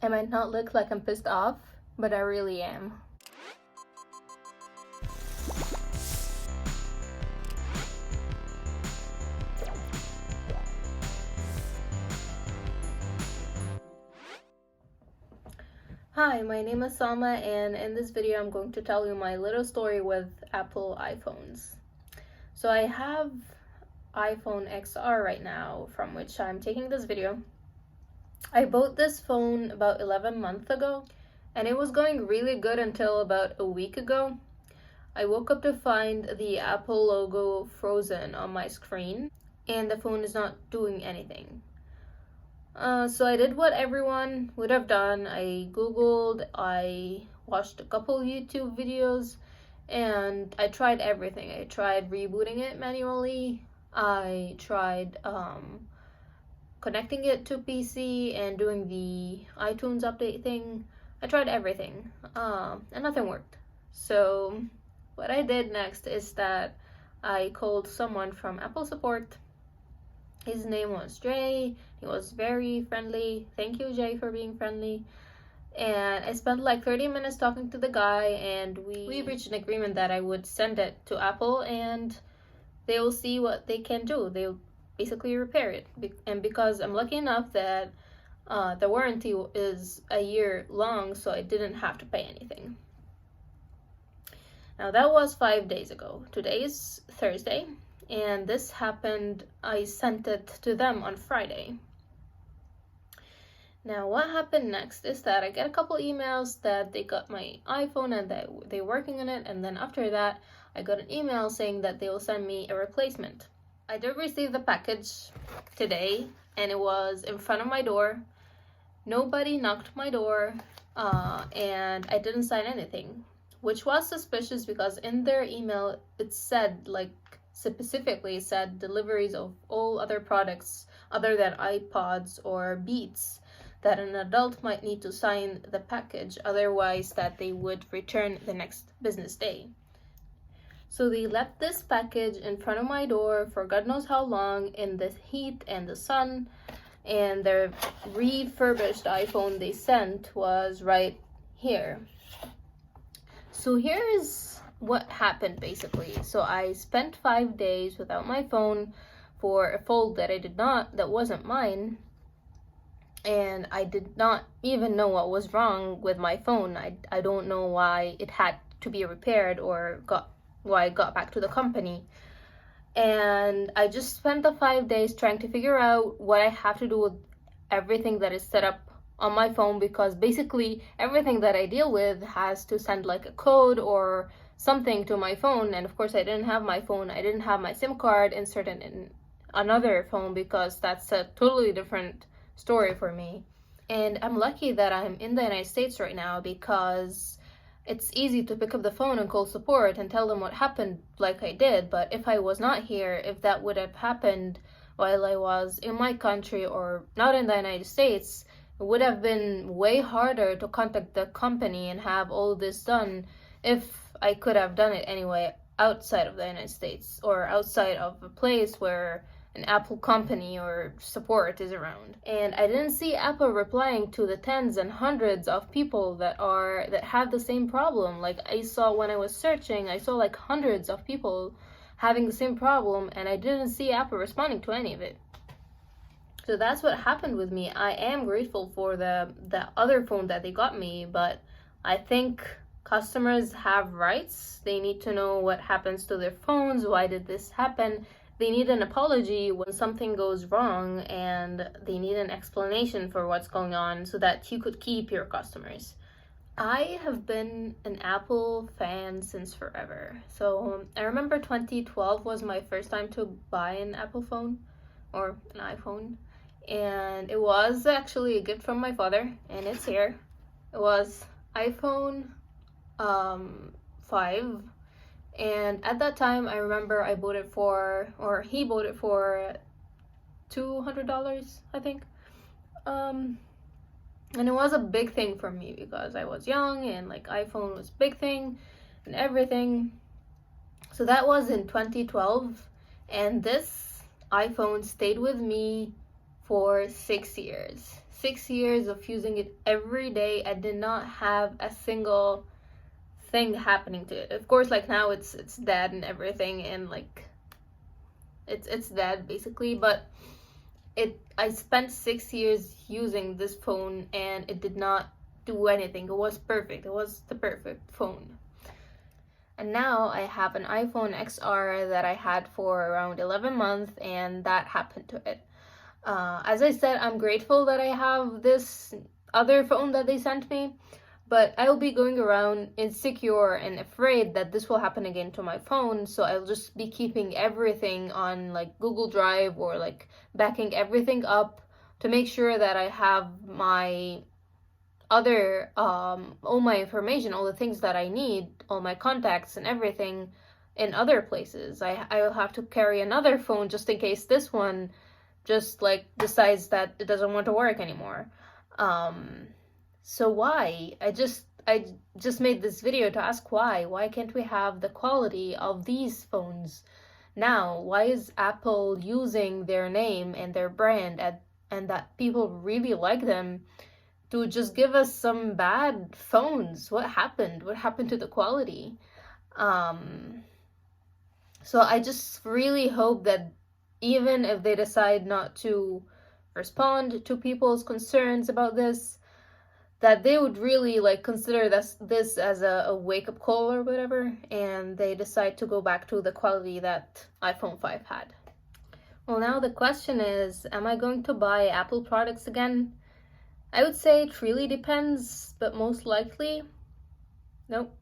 I might not look like I'm pissed off, but I really am. Hi, my name is Salma, and in this video I'm going to tell you my little story with Apple iPhones. So I have iPhone XR right now, from which I'm taking this video. I bought this phone about 11 months ago, and it was going really good until about a week ago. I woke up to find the Apple logo frozen on my screen, and the phone is not doing anything. So I did what everyone would have done. I googled, I watched a couple YouTube videos, and I tried everything. I tried rebooting it manually. I tried connecting it to PC and doing the iTunes update thing. I tried everything, and nothing worked. So what I did next is that I called someone from Apple support. His name was Jay. He was very friendly. Thank you, Jay, for being friendly. And I spent like 30 minutes talking to the guy, and we reached an agreement that I would send it to Apple and they will see what they can do. They'll basically repair it. And because I'm lucky enough that the warranty is a year long, so I didn't have to pay anything. Now that was 5 days ago. Today is Thursday, and this happened, I sent it to them on Friday. Now what happened next is that I get a couple emails that they got my iPhone and that they're working on it, and then after that I got an email saying that they will send me a replacement. I did receive the package today, and it was in front of my door. Nobody knocked my door, and I didn't sign anything, which was suspicious because in their email it said, like, specifically said deliveries of all other products other than iPods or Beats, that an adult might need to sign the package, otherwise that they would return the next business day. So they left this package in front of my door for God knows how long in the heat and the sun, and their refurbished iPhone they sent was right here. So here is what happened basically. So I spent 5 days without my phone for a fault that wasn't mine, and I did not even know what was wrong with my phone. I don't know why it had to be repaired or why it got back to the company. And I just spent the 5 days trying to figure out what I have to do with everything that is set up on my phone, because basically everything that I deal with has to send like a code or something to my phone, and of course I didn't have my phone. I didn't have my SIM card inserted in another phone because that's a totally different story for me. And I'm lucky that I'm in the United States right now, because it's easy to pick up the phone and call support and tell them what happened like I did. But if I was not here, if that would have happened while I was in my country or not in the United States, it would have been way harder to contact the company and have all this done if I could have done it anyway outside of the United States or outside of a place where an Apple company or support is around. And I didn't see Apple replying to the tens and hundreds of people that have the same problem. Like, I saw when I was searching, I saw like hundreds of people having the same problem, and I didn't see Apple responding to any of it. So that's what happened with me. I am grateful for the other phone that they got me, but I think customers have rights. They need to know what happens to their phones. Why did this happen? They need an apology when something goes wrong, and they need an explanation for what's going on so that you could keep your customers. I have been an Apple fan since forever. So I remember 2012 was my first time to buy an Apple phone or an iPhone. And it was actually a gift from my father, and it's here. It was iPhone 5. And at that time, I remember he bought it for $200, I think. And it was a big thing for me because I was young, and like iPhone was a big thing and everything. So that was in 2012, and this iPhone stayed with me for 6 years. 6 years of using it every day. I did not have a single thing happening to it. Of course, like now it's dead and everything, and like it's dead basically, but I spent 6 years using this phone and it did not do anything. It was perfect. It was the perfect phone. And now I have an iPhone XR that I had for around 11 months, and that happened to it. As I said, I'm grateful that I have this other phone that they sent me, but I will be going around insecure and afraid that this will happen again to my phone, so I'll just be keeping everything on like Google Drive or like backing everything up to make sure that I have my other all my information, all the things that I need, all my contacts and everything in other places. I will have to carry another phone just in case this one just like decides that it doesn't want to work anymore. So why? I just made this video to ask why. Why can't we have the quality of these phones now? Why is Apple using their name and their brand and that people really like them to just give us some bad phones? What happened? What happened to the quality? So I just really hope that even if they decide not to respond to people's concerns about this, that they would really like consider this as a wake-up call or whatever, and they decide to go back to the quality that iPhone 5 had. Well, now the question is, am I going to buy Apple products again? I would say it really depends, but most likely, nope.